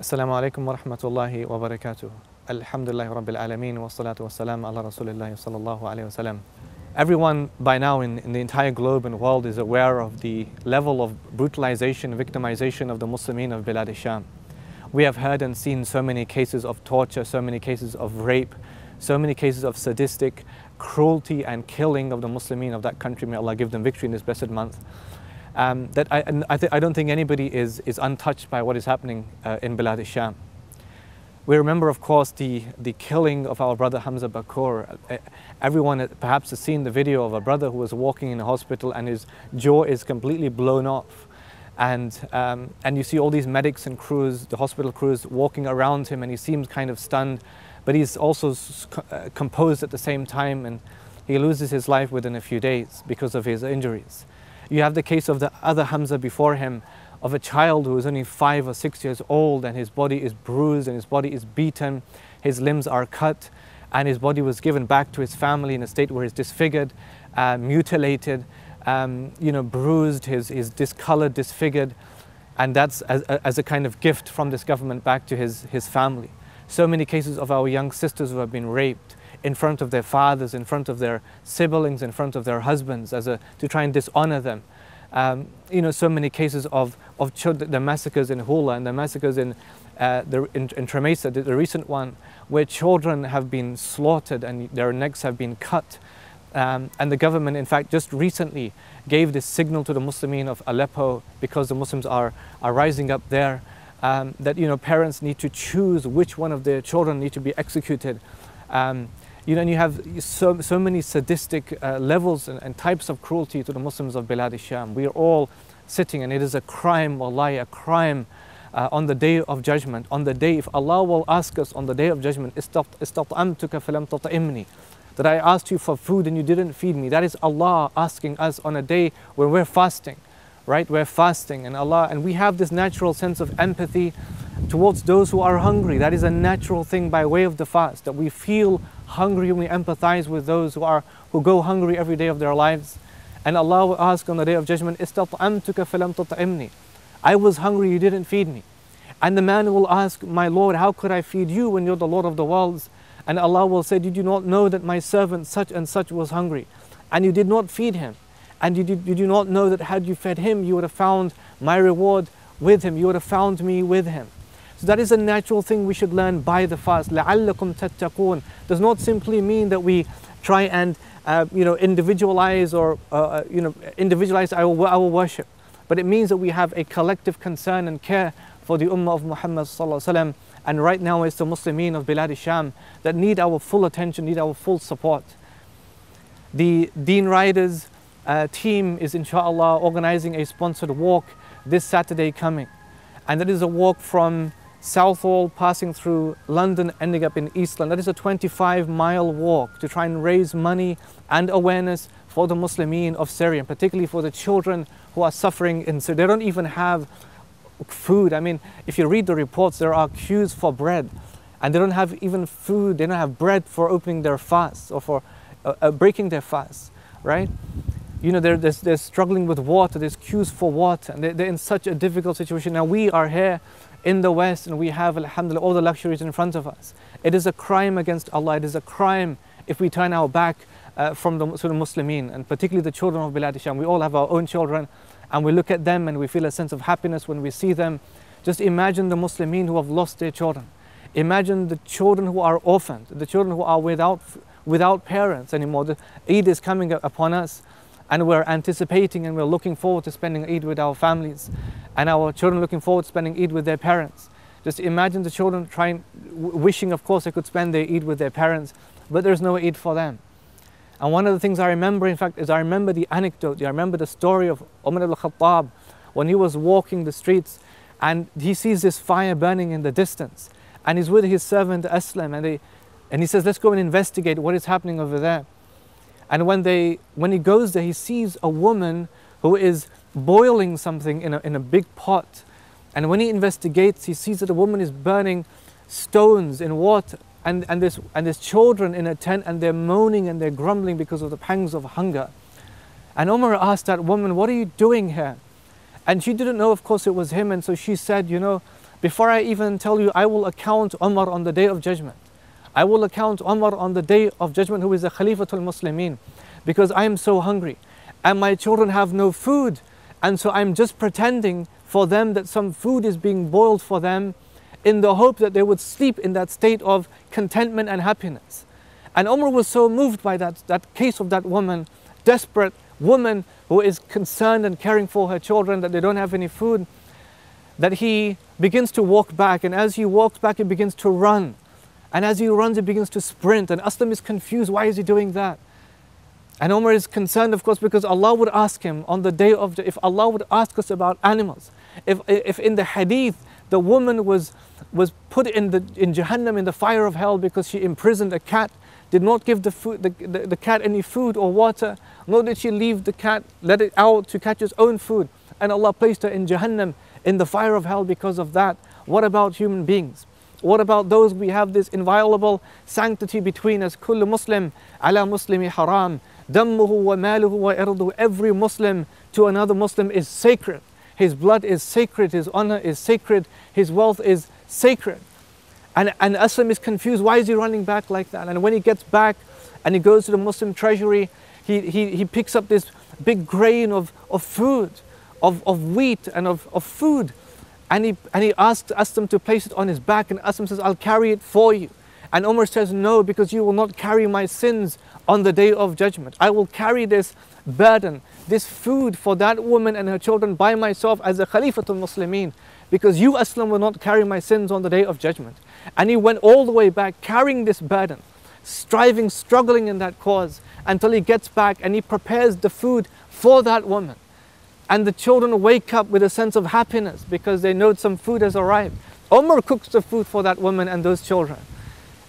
Assalamu alaikum wa rahmatullahi wa barakatuh. Alhamdulillahi rabbil alameen wa salatu wa salam ala rasulillahi sallallahu alayhi wa sallam. Everyone by now in the entire globe and world is aware of the level of brutalization, victimization of the Muslimin of Bilad al-Sham. We have heard and seen so many cases of torture, so many cases of rape, so many cases of sadistic cruelty and killing of the Muslimin of that country. May Allah give them victory in this blessed month. I don't think anybody is untouched by what is happening in Bilad al-Sham. We remember, of course, the killing of our brother Hamza Bakur. Everyone perhaps has seen the video of a brother who was walking in a hospital and his jaw is completely blown off. And you see all these medics and crews, the hospital crews, walking around him, and he seems kind of stunned, but he's also composed at the same time, and he loses his life within a few days because of his injuries. You have the case of the other Hamza before him, of a child who is only 5 or 6 years old, and his body is bruised and his body is beaten, his limbs are cut, and his body was given back to his family in a state where he's disfigured, mutilated, bruised, his discolored, disfigured, and that's as a kind of gift from this government back to his family. So many cases of our young sisters who have been raped in front of their fathers, in front of their siblings, in front of their husbands, to try and dishonor them. So many cases of the massacres in Hula and the massacres in Tremesa, the recent one, where children have been slaughtered and their necks have been cut. And the government, in fact, just recently gave this signal to the Muslimin of Aleppo, because the Muslims are rising up there, that parents need to choose which one of their children need to be executed. And you have so many sadistic levels and types of cruelty to the Muslims of Bilad al-Sham. We are all sitting, and it is a crime, wallahi, a crime on the day of judgment. On the day, if Allah will ask us on the day of judgment, istat'amtuka falam tat'imni, that I asked you for food and you didn't feed me. That is Allah asking us on a day where we're fasting, right? We're fasting, and we have this natural sense of empathy towards those who are hungry. That is a natural thing by way of the fast, that we feel hungry and we empathize with those who go hungry every day of their lives. And Allah will ask on the day of judgment, istat'amtuka falam tat'imni, I was hungry, you didn't feed me. And the man will ask, my Lord, how could I feed you when you're the Lord of the worlds? And Allah will say, did you not know that my servant such and such was hungry, and you did not feed him? And you do not know that had you fed him, you would have found my reward with him, you would have found me with him. So that is a natural thing we should learn by the fast. لَعَلَّكُمْ تَتَّقُونَ does not simply mean that we try and individualize our worship, but it means that we have a collective concern and care for the ummah of Muhammad sallallahu alaihi wasallam. And right now it's the Muslimin of Bilad al-Sham that need our full attention, need our full support. The Deen Riders team is inshallah organizing a sponsored walk this Saturday coming, and that is a walk from Southall, passing through London, ending up in East London. That is a 25-mile walk to try and raise money and awareness for the Muslimin of Syria, and particularly for the children who are suffering in Syria. They don't even have food. I mean, if you read the reports, there are queues for bread, and they don't have even food. They don't have bread for opening their fasts or for breaking their fasts, right? They're struggling with water. There's queues for water, and they're in such a difficult situation. Now we are here in the West, and we have, alhamdulillah, all the luxuries in front of us. It is a crime against Allah. It is a crime if we turn our back to the Muslimin, and particularly the children of Bilad al-Sham. We all have our own children, and we look at them and we feel a sense of happiness when we see them. Just imagine the Muslimin who have lost their children. Imagine the children who are orphaned, the children who are without parents anymore. The Eid is coming upon us, and we're anticipating and we're looking forward to spending Eid with our families, and our children looking forward to spending Eid with their parents. Just imagine the children wishing, of course, they could spend their Eid with their parents, but there's no Eid for them. And one of the things I remember, in fact, is I remember the anecdote, I remember the story of Umar al-Khattab when he was walking the streets and he sees this fire burning in the distance, and he's with his servant Aslam, and he says, let's go and investigate what is happening over there. And when he goes there, he sees a woman who is boiling something in a big pot. And when he investigates, he sees that the woman is burning stones in water. And there's children in a tent, and they're moaning and they're grumbling because of the pangs of hunger. And Umar asked that woman, what are you doing here? And she didn't know, of course, it was him. And so she said, Before I even tell you, I will account Umar on the day of judgment. I will account Umar on the day of judgment, who is the Khalifatul Muslimin, because I am so hungry and my children have no food. And so I'm just pretending for them that some food is being boiled for them in the hope that they would sleep in that state of contentment and happiness. And Umar was so moved by that case of that woman, desperate woman who is concerned and caring for her children, that they don't have any food, that he begins to walk back. And as he walks back, he begins to run. And as he runs, he begins to sprint. And Aslam is confused, why is he doing that? And Umar is concerned, of course, because Allah would ask him on the day of, if Allah would ask us about animals, if in the hadith, the woman was put in Jahannam, in the fire of hell, because she imprisoned a cat, did not give the cat any food or water, nor did she leave the cat, let it out to catch its own food. And Allah placed her in Jahannam, in the fire of hell, because of that. What about human beings? What about those we have this inviolable sanctity between us? Kullu Muslim ala Muslimi haram. Dammuhu wa maluhu wa irduhu. Every Muslim to another Muslim is sacred. His blood is sacred, his honor is sacred, his wealth is sacred. And Aslam is confused, why is he running back like that? And when he gets back and he goes to the Muslim treasury, he picks up this big grain of food, of wheat and of food. And he asks Aslam to place it on his back, and Aslam says, I'll carry it for you. And Umar says, no, because you will not carry my sins on the day of judgment. I will carry this burden, this food for that woman and her children by myself as a Khalifatul Muslimin, because you, Aslam, will not carry my sins on the day of judgment. And he went all the way back carrying this burden, striving, struggling in that cause, until he gets back and he prepares the food for that woman. And the children wake up with a sense of happiness because they know some food has arrived. Umar cooks the food for that woman and those children.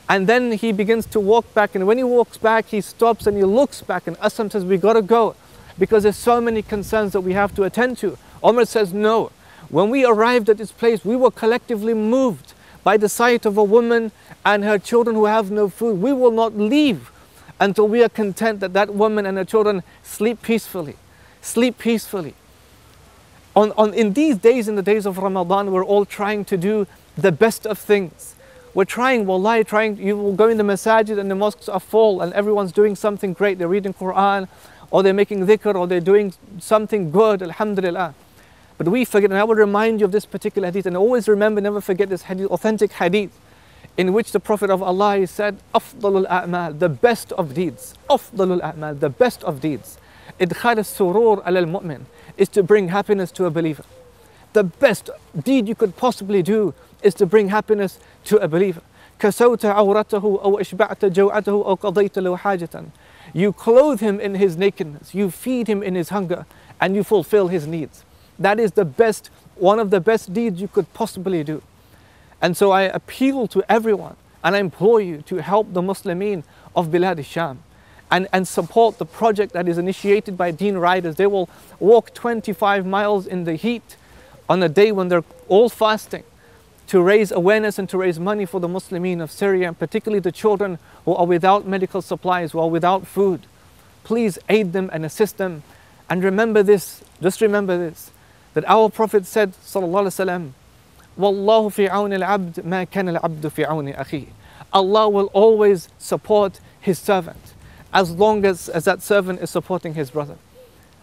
And then he begins to walk back, and when he walks back, he stops and he looks back, and Aslam says, we got to go because there's so many concerns that we have to attend to. Umar says, no. When we arrived at this place, we were collectively moved by the sight of a woman and her children who have no food. We will not leave until we are content that that woman and her children sleep peacefully. Sleep peacefully. In these days, in the days of Ramadan, we're all trying to do the best of things. We're trying, wallahi, you will go in the masajid and the mosques are full and everyone's doing something great. They're reading Quran, or they're making dhikr, or they're doing something good, alhamdulillah. But we forget, and I will remind you of this particular hadith, and always remember, never forget this hadith, authentic hadith, in which the Prophet of Allah said, Afdalul a'mal, the best of deeds. Afdalul a'mal, the best of deeds. Idkhal as-surur ala al-mu'min, is to bring happiness to a believer. The best deed you could possibly do is to bring happiness to a believer. كَسَوْتَ عَوْرَتَهُ أَوْ أَشْبَعْتَ جَوْعَتَهُ أَوْ قَضَيْتَ لَهُ حَاجَةً. You clothe him in his nakedness, you feed him in his hunger, and you fulfill his needs. That is the best, one of the best deeds you could possibly do. And so I appeal to everyone, and I implore you to help the Muslimin of Bilad al-Sham and support the project that is initiated by Deen riders. They will walk 25 miles in the heat on a day when they're all fasting, to raise awareness and to raise money for the Muslimin of Syria, and particularly the children who are without medical supplies, who are without food. Please aid them and assist them. And remember this, just remember this, that our Prophet said, sallallahu alaihi wasallam, Wallahu fi auni al-abd ma kana al-abdu fi auni akhi. Allah will always support his servant as long as that servant is supporting his brother.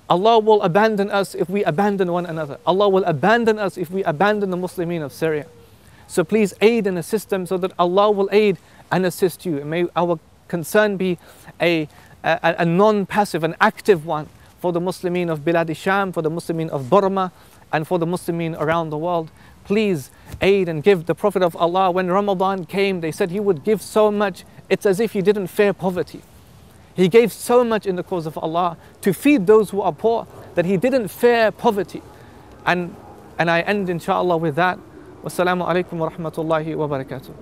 Allah will abandon us if we abandon one another. Allah will abandon us if we abandon the Muslimin of Syria. So please aid and assist them so that Allah will aid and assist you. And may our concern be a non-passive, an active one for the Muslimin of Bilad al-Sham, for the Muslimin of Burma, and for the Muslimin around the world. Please aid and give. The Prophet of Allah, when Ramadan came, they said he would give so much, it's as if he didn't fear poverty. He gave so much in the cause of Allah to feed those who are poor that he didn't fear poverty. And I end inshallah with that. Wassalamu alaikum wa rahmatullahi wa barakatuh.